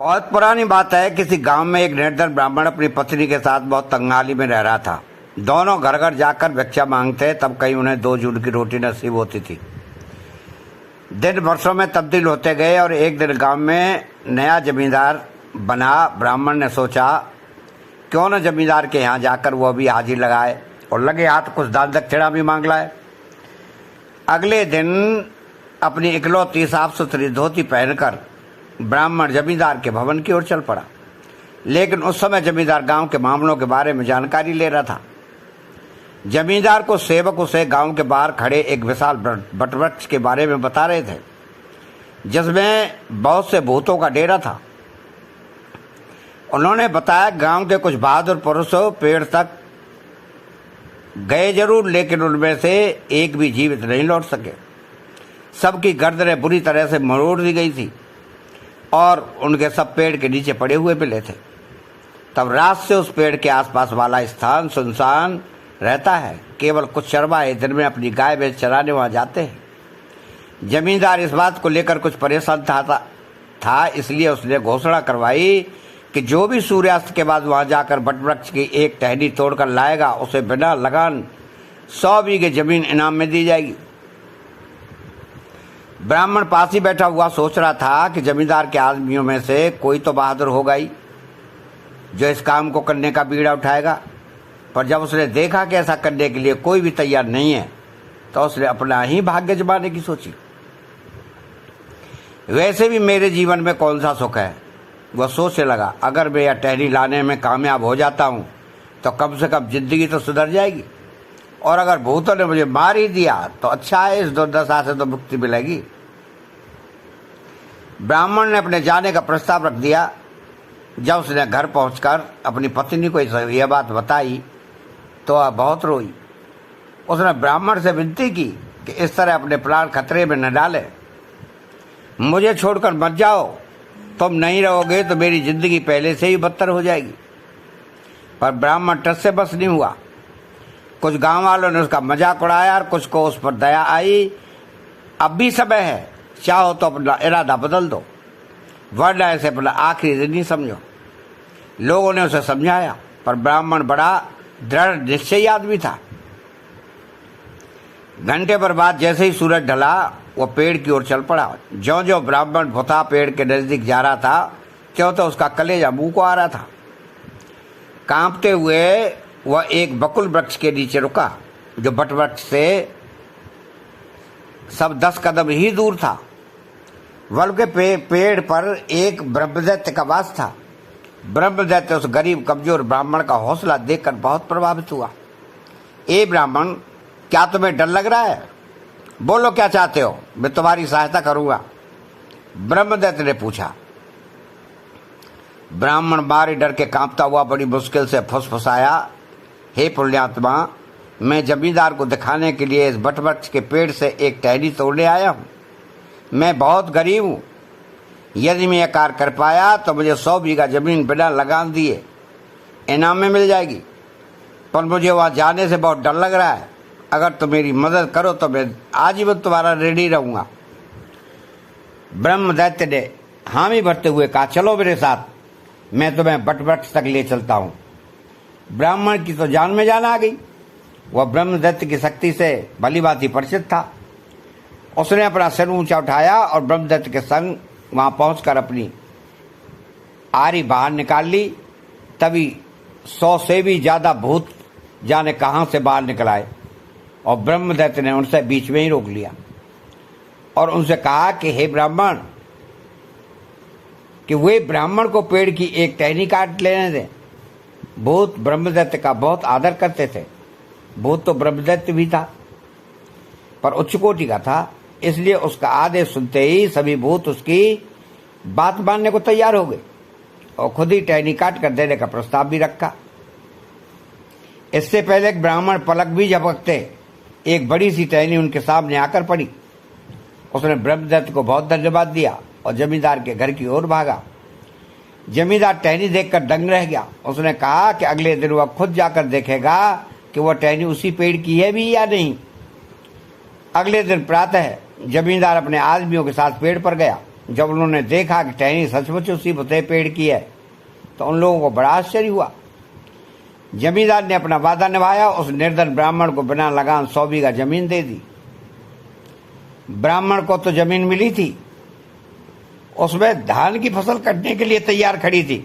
बहुत पुरानी बात है। किसी गांव में एक निर्धन ब्राह्मण अपनी पत्नी के साथ बहुत तंगहाली में रह रहा था। दोनों घर घर जाकर भिक्षा मांगते, तब कहीं उन्हें 2 जून की रोटी नसीब होती थी। दिन वर्षों में तब्दील होते गए और एक दिन गांव में नया जमींदार बना। ब्राह्मण ने सोचा क्यों न जमींदार के यहाँ जाकर वो भी हाजिर लगाए और लगे हाथ कुछ दान दक्षिणा भी मांग लाए। अगले दिन अपनी इकलौती साफ सुथरी धोती पहनकर ब्राह्मण जमींदार के भवन की ओर चल पड़ा। लेकिन उस समय जमींदार गांव के मामलों के बारे में जानकारी ले रहा था। जमींदार को सेवक उसे गांव के बाहर खड़े एक विशाल वटवृक्ष के बारे में बता रहे थे, जिसमें बहुत से भूतों का डेरा था। उन्होंने बताया गांव के कुछ बहादुर पुरुषों पेड़ तक गए जरूर, लेकिन उनमें से एक भी जीवित नहीं लौट सके। सबकी गर्दनें बुरी तरह से मरोड़ दी गई थी और उनके सब पेड़ के नीचे पड़े हुए मिले थे। तब रात से उस पेड़ के आसपास वाला स्थान सुनसान रहता है। केवल कुछ चरवाहे दिन में अपनी गाय भैंस चराने वहां जाते हैं। जमींदार इस बात को लेकर कुछ परेशान था, इसलिए उसने घोषणा करवाई कि जो भी सूर्यास्त के बाद वहां जाकर वटवृक्ष की एक टहनी तोड़कर लाएगा, उसे बिना लगान 100 बीघे जमीन इनाम में दी जाएगी। ब्राह्मण पास ही बैठा हुआ सोच रहा था कि जमींदार के आदमियों में से कोई तो बहादुर होगा ही जो इस काम को करने का बीड़ा उठाएगा। पर जब उसने देखा कि ऐसा करने के लिए कोई भी तैयार नहीं है, तो उसने अपना ही भाग्य जमाने की सोची। वैसे भी मेरे जीवन में कौन सा सुख है, वह सोचने लगा। अगर मैं यह टहनी लाने में कामयाब हो जाता हूँ तो कम से कम जिंदगी तो सुधर जाएगी, और अगर भूतों ने मुझे मार ही दिया तो अच्छा है, इस दुर्दशा से तो मुक्ति मिलेगी। ब्राह्मण ने अपने जाने का प्रस्ताव रख दिया। जब उसने घर पहुंचकर अपनी पत्नी को यह बात बताई तो वह बहुत रोई। उसने ब्राह्मण से विनती की कि इस तरह अपने प्राण खतरे में न डाले, मुझे छोड़कर मत जाओ। तुम नहीं रहोगे तो मेरी जिंदगी पहले से ही बदतर हो जाएगी। पर ब्राह्मण टस से बस नहीं हुआ। कुछ गांव वालों ने उसका मजाक उड़ाया और कुछ को उस पर दया आई। अब भी समय है, चाहो तो अपना इरादा बदल दो, वरना ऐसे अपना आखिरी दिन ही समझो। लोगों ने उसे समझाया, पर ब्राह्मण बड़ा दृढ़ निश्चयी आदमी था। घंटे भर बाद जैसे ही सूरज ढला, वो पेड़ की ओर चल पड़ा। ज्यों ज्यों ब्राह्मण भुता पेड़ के नजदीक जा रहा था, त्यों तो उसका कलेजा मुंह को आ रहा था। कांपते हुए वह एक बकुल वृक्ष के नीचे रुका, जो वटवृक्ष से सब 10 कदम ही दूर था। वल के पेड़ पर एक ब्रह्मदैत्य का वास था। ब्रह्मदैत्य उस गरीब कमजोर ब्राह्मण का हौसला देखकर बहुत प्रभावित हुआ। ए ब्राह्मण, क्या तुम्हें डर लग रहा है? बोलो क्या चाहते हो, मैं तुम्हारी सहायता करूंगा, ब्रह्मदैत्य ने पूछा। ब्राह्मण मारे डर के कांपता हुआ बड़ी मुश्किल से फुसफुसाया, हे पुण्यात्मा, मैं जमींदार को दिखाने के लिए इस वटवृक्ष के पेड़ से एक टहनी तोड़ने आया हूँ। मैं बहुत गरीब हूँ। यदि मैं यह कार्य कर पाया तो मुझे 100 बीघा जमीन बिना लगान दिए इनाम में मिल जाएगी। पर मुझे वहाँ जाने से बहुत डर लग रहा है। अगर तुम मेरी मदद करो तो मैं आजीवन तुम्हारा ऋणी रहूंगा। ब्रह्मदैत्य ने हामी भरते हुए कहा, चलो मेरे साथ, मैं तुम्हें वटवृक्ष तक ले चलता हूँ। ब्राह्मण की तो जान में जान आ गई। वह ब्रह्मदैत्य की शक्ति से भलीभांति परिचित था। उसने अपना सिर ऊंचा उठाया और ब्रह्मदैत्य के संग वहां पहुंचकर अपनी आरी बाहर निकाल ली। तभी 100 से भी ज्यादा भूत जाने कहां से बाहर निकल आए और ब्रह्मदैत्य ने उनसे बीच में ही रोक लिया और उनसे कहा कि हे ब्राह्मण, कि वे ब्राह्मण को पेड़ की एक टहनी काट लेने दें। भूत ब्रह्मदैत्य का बहुत आदर करते थे। भूत तो ब्रह्मदैत्य भी था, पर उच्च कोटि का था, इसलिए उसका आदेश सुनते ही सभी भूत उसकी बात मानने को तैयार हो गए और खुद ही टहनी काट कर देने का प्रस्ताव भी रखा। इससे पहले एक ब्राह्मण पलक भी झपकते एक बड़ी सी टहनी उनके सामने आकर पड़ी। उसने ब्रह्मदैत्य को बहुत धन्यवाद दिया और जमींदार के घर की ओर भागा। जमींदार टहनी देखकर दंग रह गया। उसने कहा कि अगले दिन वह खुद जाकर देखेगा कि वह टहनी उसी पेड़ की है भी या नहीं। अगले दिन प्रातः जमींदार अपने आदमियों के साथ पेड़ पर गया जब उन्होंने देखा कि टहनी सचमुच उसी बुते पेड़ की है तो उन लोगों को बड़ा आश्चर्य हुआ। जमींदार ने अपना वादा निभाया, उस निर्धन ब्राह्मण को बिना लगान 100 बीघा जमीन दे दी। ब्राह्मण को तो जमीन मिली थी, उसमें धान की फसल कटने के लिए तैयार खड़ी थी,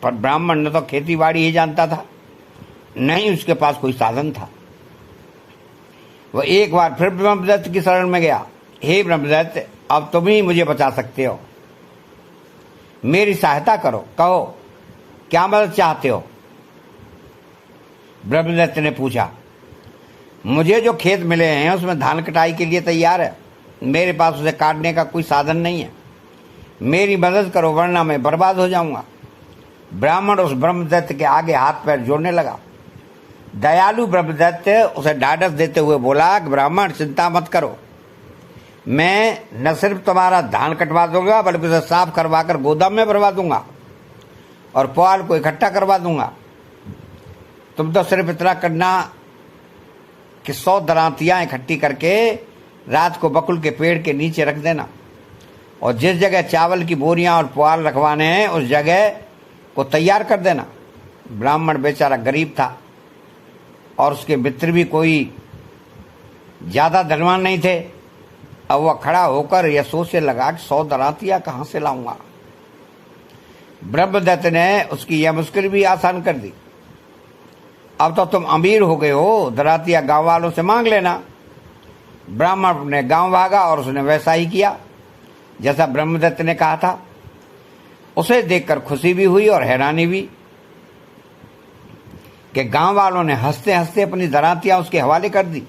पर ब्राह्मण ने तो खेती बाड़ी ही जानता था, नहीं उसके पास कोई साधन था। वह एक बार फिर ब्रह्मदत्त की शरण में गया। हे ब्रह्मदत्त, अब तुम ही मुझे बचा सकते हो, मेरी सहायता करो, कहो क्या मदद चाहते हो। ब्रह्मदत्त ने पूछा, मुझे जो खेत मिले हैं उसमें धान कटाई के लिए तैयार है, मेरे पास उसे काटने का कोई साधन नहीं है, मेरी मदद करो वरना मैं बर्बाद हो जाऊंगा। ब्राह्मण उस ब्रह्मदत्त के आगे हाथ पैर जोड़ने लगा। दयालु ब्रह्मदत्त उसे ढाढ़स देते हुए बोला कि ब्राह्मण चिंता मत करो, मैं न सिर्फ तुम्हारा धान कटवा दूंगा बल्कि उसे साफ करवा कर गोदाम में भरवा दूंगा और पुआल को इकट्ठा करवा दूंगा। तुम तो सिर्फ इतना करना कि 100 दरांतियां इकट्ठी करके रात को बकुल के पेड़ के नीचे रख देना और जिस जगह चावल की बोरियां और पुआल रखवाने हैं उस जगह को तैयार कर देना। ब्राह्मण बेचारा गरीब था और उसके मित्र भी कोई ज्यादा धनवान नहीं थे। अब वह खड़ा होकर यह सोचने लगा कि 100 दरांतियां कहां से लाऊंगा। ब्रह्मदत्त ने उसकी यह मुश्किल भी आसान कर दी। अब तो तुम अमीर हो गए हो, दरांतियां गांव वालों से मांग लेना। ब्राह्मण अपने गांव भागा और उसने वैसा ही किया जैसा ब्रह्मदत्त ने कहा था। उसे देखकर खुशी भी हुई और हैरानी भी कि गांव वालों ने हंसते हंसते अपनी दरांतियां उसके हवाले कर दी।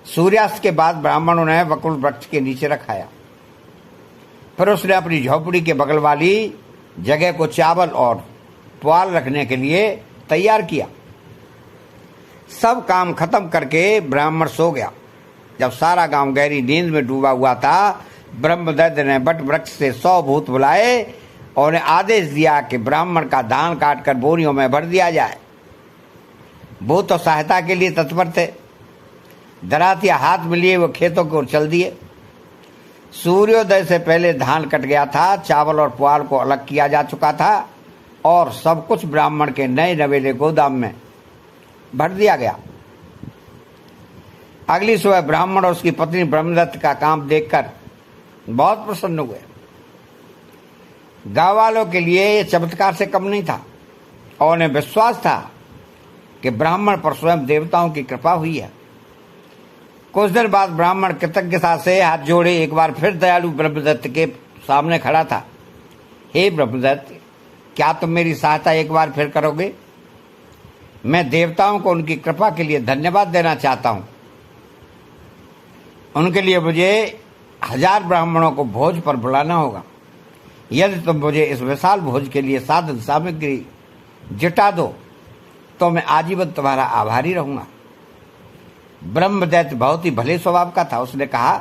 सूर्यास्त के बाद ब्राह्मणों ने बकुल वृक्ष के नीचे रखाया। फिर उसने अपनी झोपड़ी के बगल वाली जगह को चावल और पुआल रखने के लिए तैयार किया। सब काम खत्म करके ब्राह्मण सो गया। जब सारा गांव गहरी नींद में डूबा हुआ था, ब्रह्मदत्त ने बट वृक्ष से 100 भूत बुलाए और उन्हें आदेश दिया कि ब्राह्मण का धान काटकर बोरियों में भर दिया जाए। भूत तो सहायता के लिए तत्पर थे। दरांतियां हाथ में लिए वो खेतों की ओर चल दिए। सूर्योदय से पहले धान कट गया था, चावल और पुआल को अलग किया जा चुका था और सब कुछ ब्राह्मण के नए नवेले गोदाम में भर दिया गया। अगली सुबह ब्राह्मण और उसकी पत्नी ब्रह्मदत्त का काम देखकर बहुत प्रसन्न हुए। गांव वालों के लिए यह चमत्कार से कम नहीं था और उन्हें विश्वास था कि ब्राह्मण पर स्वयं देवताओं की कृपा हुई है। कुछ दिन बाद ब्राह्मण कृतज्ञता से हाथ जोड़े एक बार फिर दयालु ब्रह्मदत्त के सामने खड़ा था। हे ब्रह्मदत्त, क्या तुम मेरी सहायता एक बार फिर करोगे? मैं देवताओं को उनकी कृपा के लिए धन्यवाद देना चाहता हूं। उनके लिए मुझे 1000 ब्राह्मणों को भोज पर बुलाना होगा। यदि तुम मुझे इस विशाल भोज के लिए साधन सामग्री जुटा दो तो मैं आजीवन तुम्हारा आभारी रहूंगा। ब्रह्मदत्त बहुत ही भले स्वभाव का था। उसने कहा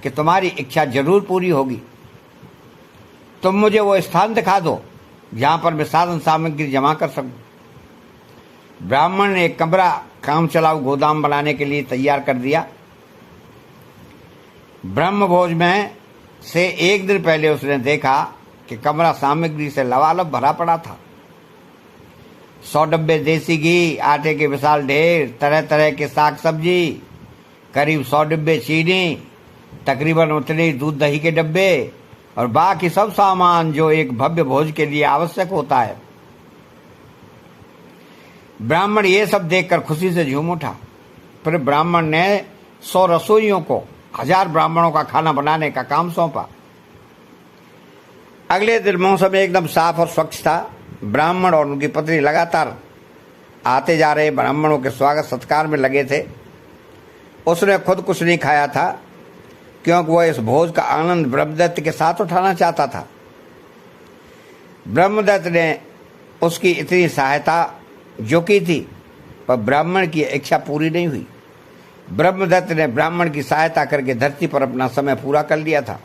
कि तुम्हारी इच्छा जरूर पूरी होगी। तुम मुझे वो स्थान दिखा दो जहां पर मैं साधन सामग्री जमा कर सकूं। ब्राह्मण ने एक कमरा काम चलाऊ गोदाम बनाने के लिए तैयार कर दिया। ब्रह्मभोज में से एक दिन पहले उसने देखा कि कमरा सामग्री से लबालब भरा पड़ा था। 100 डब्बे देसी घी, आटे के विशाल ढेर, तरह तरह के साग सब्जी, करीब 100 डिब्बे चीनी, तकरीबन उतने दूध दही के डब्बे और बाकी सब सामान जो एक भव्य भोज के लिए आवश्यक होता है। ब्राह्मण ये सब देखकर खुशी से झूम उठा। फिर ब्राह्मण ने 100 रसोइयों को 1000 ब्राह्मणों का खाना बनाने का काम सौंपा। अगले दिन मौसम एकदम साफ और स्वच्छ था। ब्राह्मण और उनकी पत्नी लगातार आते जा रहे ब्राह्मणों के स्वागत सत्कार में लगे थे। उसने खुद कुछ नहीं खाया था क्योंकि वह इस भोज का आनंद ब्रह्मदत्त के साथ उठाना चाहता था। ब्रह्मदत्त ने उसकी इतनी सहायता जो की थी पर ब्राह्मण की इच्छा पूरी नहीं हुई। ब्रह्मदत्त ने ब्राह्मण की सहायता करके धरती पर अपना समय पूरा कर लिया था।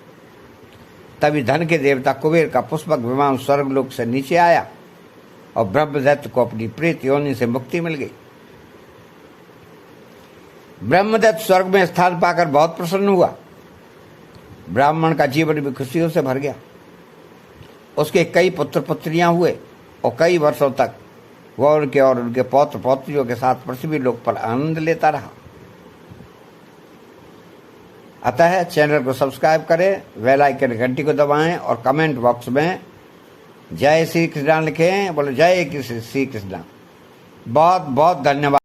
तभी धन के देवता कुबेर का पुष्पक विमान स्वर्गलोक से नीचे आया और ब्रह्मदत्त को अपनी प्रेत योनि से मुक्ति मिल गई। ब्रह्मदत्त स्वर्ग में स्थान पाकर बहुत प्रसन्न हुआ। ब्राह्मण का जीवन भी खुशियों से भर गया। उसके कई पुत्र पुत्रियां हुए और कई वर्षों तक वह उनके और उनके पौत्र पौत्रियों के साथ पृथ्वी लोक पर आनंद लेता रहा। अतः चैनल को सब्सक्राइब करें, बेल आइकन घंटी को दबाएं और कमेंट बॉक्स में जय श्री कृष्ण लिखें। बोलो जय श्री कृष्ण। बहुत बहुत धन्यवाद।